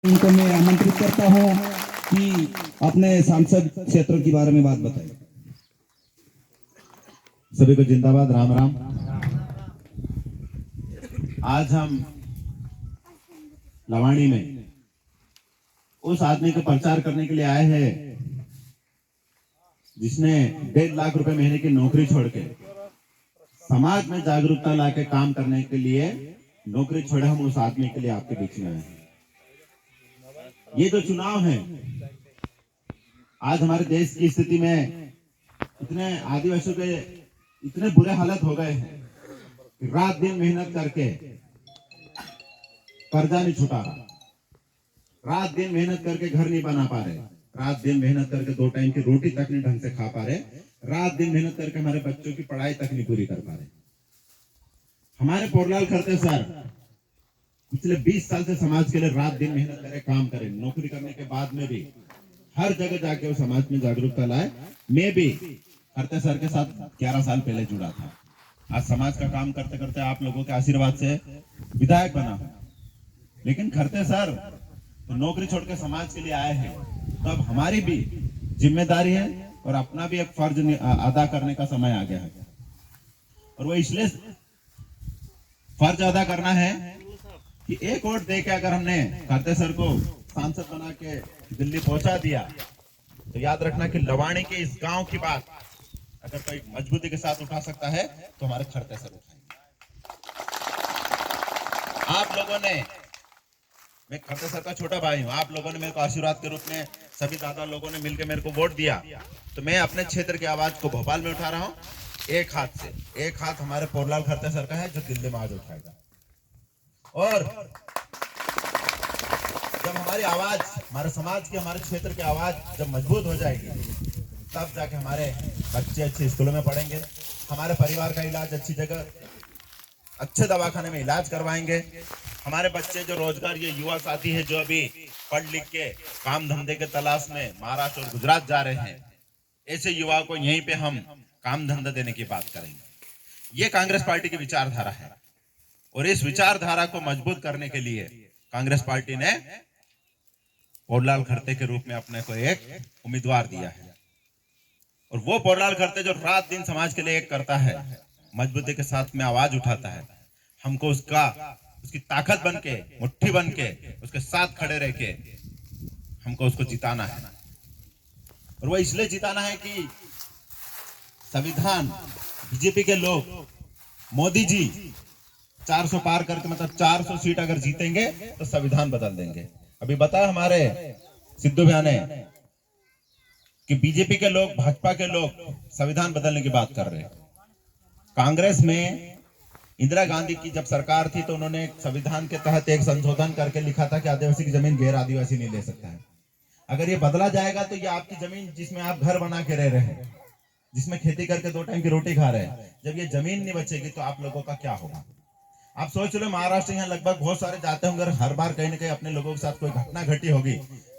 इनको मैं आमंत्रित करता हूं कि अपने सांसद क्षेत्र के बारे में बात बताएं। सभी को जिंदाबाद, राम राम। आज हम लवानी में उस आदमी का प्रचार करने के लिए आए हैं जिसने 1.5 लाख रुपए महीने की नौकरी छोड़ के समाज में जागरूकता लाके काम करने के लिए नौकरी छोड़े। हम उस आदमी के लिए आपके बीच में आए हैं। ये जो चुनाव है, आज हमारे देश की स्थिति में इतने आदिवासियों के इतने बुरे हालत हो गए हैं कि रात दिन मेहनत करके कर्जा नहीं छुटा रहा, रात दिन मेहनत करके घर नहीं बना पा रहे, रात दिन मेहनत करके 2 टाइम की रोटी तक नहीं ढंग से खा पा रहे, रात दिन मेहनत करके हमारे बच्चों की पढ़ाई तक नहीं पूरी कर पा रहे। हमारे पोरलाल खरते सर पिछले 20 साल से समाज के लिए रात दिन मेहनत करे, काम करे। नौकरी करने के बाद में भी हर जगह जाके वो समाज में जागरूकता लाए। मैं भी खरते सर के साथ 11 साल पहले जुड़ा था। आज समाज का काम करते करते आप लोगों के आशीर्वाद से विधायक बना। लेकिन खरते सर तो नौकरी छोड़ के समाज के लिए आए हैं, तो अब हमारी भी जिम्मेदारी है और अपना भी एक फर्ज अदा करने का समय आ गया है। और वो इसलिए फर्ज अदा करना है कि एक वोट देके अगर हमने खरते सर को सांसद बना के दिल्ली पहुंचा दिया, तो याद रखना कि लवानी के इस गांव की बात अगर कोई मजबूती के साथ उठा सकता है तो हमारे खरते सर उठाएंगे। आप लोगों ने, मैं खरते सर का छोटा भाई हूं, आप लोगों ने मेरे को आशीर्वाद के रूप में सभी दादा लोगों ने मिलकर मेरे को वोट दिया, तो मैं अपने क्षेत्र की आवाज को भोपाल में उठा रहा हूं। एक हाथ से, एक हाथ हमारे पोरलाल खरते सर का है जो दिल्ली में आज उठाएगा। और जब हमारी आवाज, हमारे समाज की, हमारे क्षेत्र की आवाज जब मजबूत हो जाएगी, तब जाके हमारे बच्चे अच्छे स्कूलों में पढ़ेंगे, हमारे परिवार का इलाज अच्छी जगह, अच्छे दवाखाने में इलाज करवाएंगे। हमारे बच्चे जो रोजगार, ये युवा साथी है जो अभी पढ़ लिख के काम धंधे के तलाश में महाराष्ट्र और गुजरात जा रहे हैं, ऐसे युवाओं को यहीं पे हम काम धंधा देने की बात करेंगे। ये कांग्रेस पार्टी की विचारधारा है और इस विचारधारा को मजबूत करने के लिए कांग्रेस पार्टी ने पोरलाल खरते के रूप में अपने को एक उम्मीदवार दिया है। और वो पोरलाल खरते जो रात दिन समाज के लिए एक करता है, मजबूती के साथ में आवाज उठाता है, हमको उसकी ताकत बन के, मुट्ठी बन के उसके साथ खड़े रह के हमको उसको जिताना है। और वो इसलिए जिताना है कि संविधान, बीजेपी के लोग, मोदी जी 400 पार करके, मतलब 400 सीट अगर जीतेंगे तो संविधान बदल देंगे। अभी बताया हमारे सिद्धू भैया ने कि बीजेपी के लोग, भाजपा के लोग संविधान बदलने की बात कर रहे हैं। कांग्रेस में इंदिरा गांधी की जब सरकार थी तो उन्होंने संविधान के तहत एक संशोधन करके लिखा था कि आदिवासी की जमीन गैर आदिवासी नहीं ले सकता है। अगर ये बदला जाएगा तो ये आपकी जमीन जिसमें आप घर बना के रह रहे हैं, जिसमें खेती करके 2 टाइम की रोटी खा रहे हैं, जब ये जमीन नहीं बचेगी तो आप लोगों का क्या होगा? आप सोच लो, महाराष्ट्र यहाँ लगभग बहुत सारे जाते होंगे, हर बार कहीं ना कहीं अपने लोगों के साथ कोई घटना घटी होगी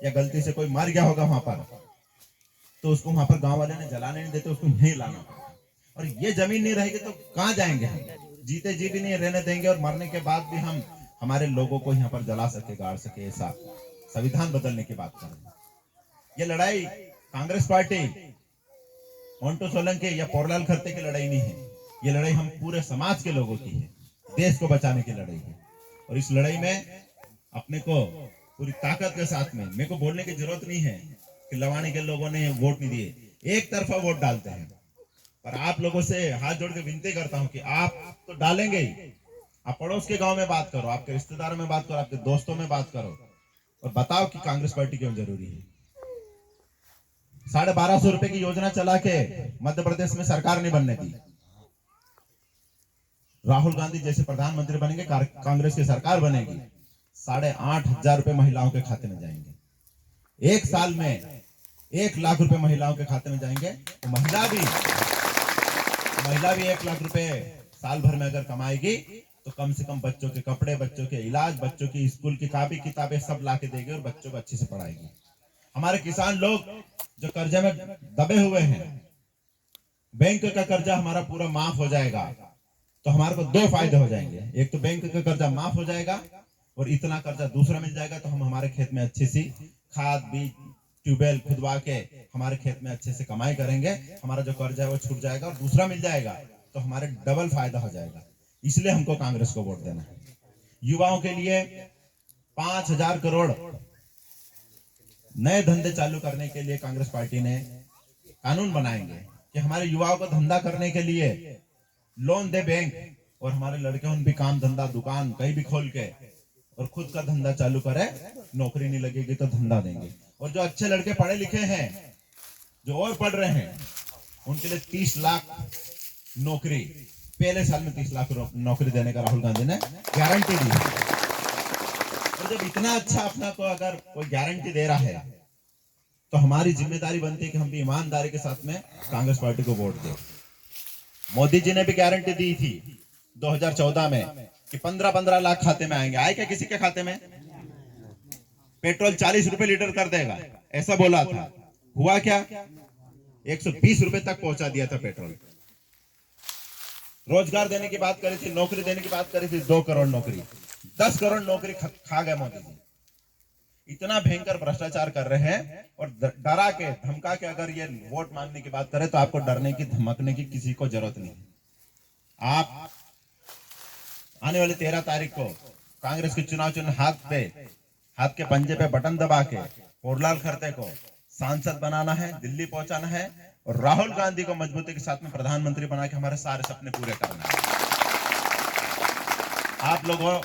या गलती से कोई मर गया होगा वहां पर, तो उसको वहां पर गांव वाले ने जलाने नहीं देते, उसको यहीं लाना पड़ता। और ये जमीन नहीं रहेगी तो कहाँ जाएंगे हम? जीते जी भी नहीं रहने देंगे और मरने के बाद भी हम हमारे लोगों को यहाँ पर जला सके, गाड़ सके, ऐसा संविधान बदलने की बात कर रहे हैं। ये लड़ाई कांग्रेस पार्टी, मोंटू सोलंकी या पोरलाल खरते की लड़ाई नहीं है। ये लड़ाई हम पूरे समाज के लोगों की है, देश को बचाने की लड़ाई है। और इस लड़ाई में अपने को पूरी ताकत के साथ में, मेरे को बोलने की जरूरत नहीं है कि लवानी के लोगों ने वोट नहीं दिए, एक तरफा वोट डालते हैं। पर आप लोगों से हाथ जोड़ के विनती करता हूं कि आप तो डालेंगे ही, आप पड़ोस के गांव में बात करो, आपके रिश्तेदारों में बात करो, आपके दोस्तों में बात करो और बताओ कि कांग्रेस पार्टी क्यों जरूरी है। 1250 रुपए की योजना चला के मध्य प्रदेश में सरकार नहीं बनने दी। राहुल गांधी जैसे प्रधानमंत्री बनेंगे, कांग्रेस की सरकार बनेगी, 8,500 रुपए महिलाओं के खाते में जाएंगे। एक साल में 1 लाख रुपए महिलाओं के खाते में जाएंगे। तो महिला भी 1 लाख रुपए साल भर में अगर कमाएगी तो कम से कम बच्चों के कपड़े, बच्चों के इलाज, बच्चों की स्कूल की कॉपी किताबें सब ला के देगी और बच्चों को अच्छे से पढ़ाएगी। हमारे किसान लोग जो कर्जे में दबे हुए हैं, बैंक का कर्जा हमारा पूरा माफ हो जाएगा, तो हमारे को 2 फायदे हो जाएंगे। एक तो बैंक का कर्जा माफ हो जाएगा और इतना कर्जा दूसरा मिल जाएगा तो हम हमारे खेत में अच्छी सी खाद बीज ट्यूबवेल खुदवा के हमारे खेत में अच्छे से कमाई करेंगे, हमारा जो कर्जा है वो छूट जाएगा और दूसरा मिल जाएगा तो हमारे डबल फायदा हो जाएगा। इसलिए हमको कांग्रेस को वोट देना है। युवाओं के लिए 5,000 करोड़ नए धंधे चालू करने के लिए कांग्रेस पार्टी ने कानून बनाएंगे कि हमारे युवाओं को धंधा करने के लिए लोन दे बैंक, और हमारे लड़के उन भी काम धंधा दुकान कहीं भी खोल के और खुद का धंधा चालू करे, नौकरी नहीं लगेगी तो धंधा देंगे। और जो अच्छे लड़के पढ़े लिखे हैं, जो और पढ़ रहे हैं, उनके लिए 30 लाख नौकरी पहले साल में 30 लाख नौकरी देने का राहुल गांधी ने गारंटी दी। और जब इतना अच्छा अपना को अगर कोई गारंटी दे रहा है तो हमारी जिम्मेदारी बनती है कि हम भी ईमानदारी के साथ में कांग्रेस पार्टी को वोट दें। मोदी जी ने भी गारंटी दी थी 2014 में कि 15-15 लाख खाते में आएंगे। आए क्या किसी के खाते में? पेट्रोल 40 रुपए लीटर कर देगा ऐसा बोला था, हुआ क्या? 120 रुपए तक पहुंचा दिया था पेट्रोल। रोजगार देने की बात करी थी, नौकरी देने की बात करी थी, 2 करोड़ नौकरी, 10 करोड़ नौकरी खा गए मोदी जी। इतना भयंकर भ्रष्टाचार कर रहे हैं और डरा के धमका के अगर ये वोट मांगने की बात करें तो आपको डरने की धमकने की किसी को जरूरत नहीं। आप आने वाली 13 तारीख को कांग्रेस के चुनाव हाथ के पंजे पे बटन दबा के पोरलाल खरते को सांसद बनाना है, दिल्ली पहुंचाना है और राहुल गांधी को मजबूती के साथ में प्रधानमंत्री बना के हमारे सारे सपने पूरे करना है। आप लोगों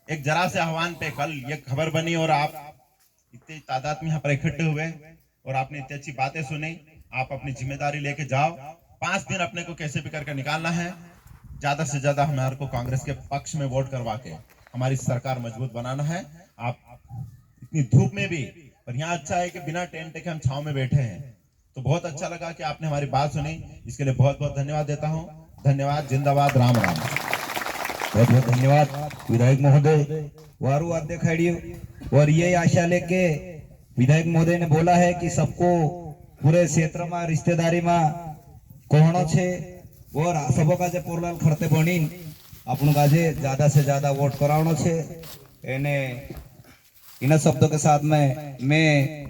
एक जरा से आह्वान पे कल ये खबर बनी और आप इतनी तादाद में यहाँ पर इकट्ठे हुए और आपने इतनी अच्छी बातें सुनी। आप अपनी जिम्मेदारी लेके जाओ। 5 दिन अपने को कैसे भी करके निकालना है, ज्यादा से ज्यादा हमारे को कांग्रेस के पक्ष में वोट करवा के हमारी सरकार मजबूत बनाना है। आप इतनी धूप में भी, और यहाँ अच्छा है कि बिना टेंट के हम छांव में बैठे हैं, तो बहुत अच्छा लगा कि आपने हमारी बात सुनी। इसके लिए बहुत बहुत धन्यवाद देता हूँ। धन्यवाद, जिंदाबाद, राम राम। बहुत बहुत धन्यवाद विधायक महोदय वारू वाद्य खड़ियो। और ये आशा लेके विधायक महोदय ने बोला है कि सबको पूरे क्षेत्र में रिश्तेदारी में कोहणो छे और सबों का पोरलाल खरते बनी अपन का ज्यादा से ज्यादा वोट करावनो छे। इन शब्दों के साथ में मैं